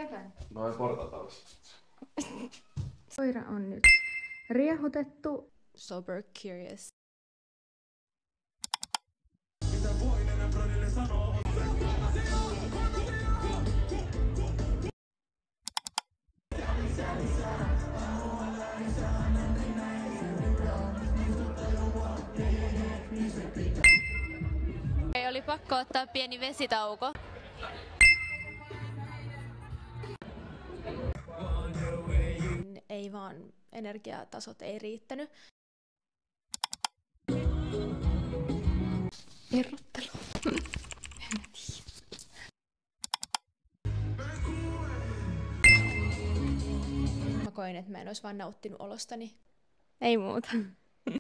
Käykään. Noin portaat alas. Koira on nyt riehutettu. Sober curious. Oli pakko ottaa pieni vesitauko. Ei vaan, energiatasot ei riittänyt. Irrottelu. Mä koin, että mä en olisi vaan nauttinut olostani. Ei muuta.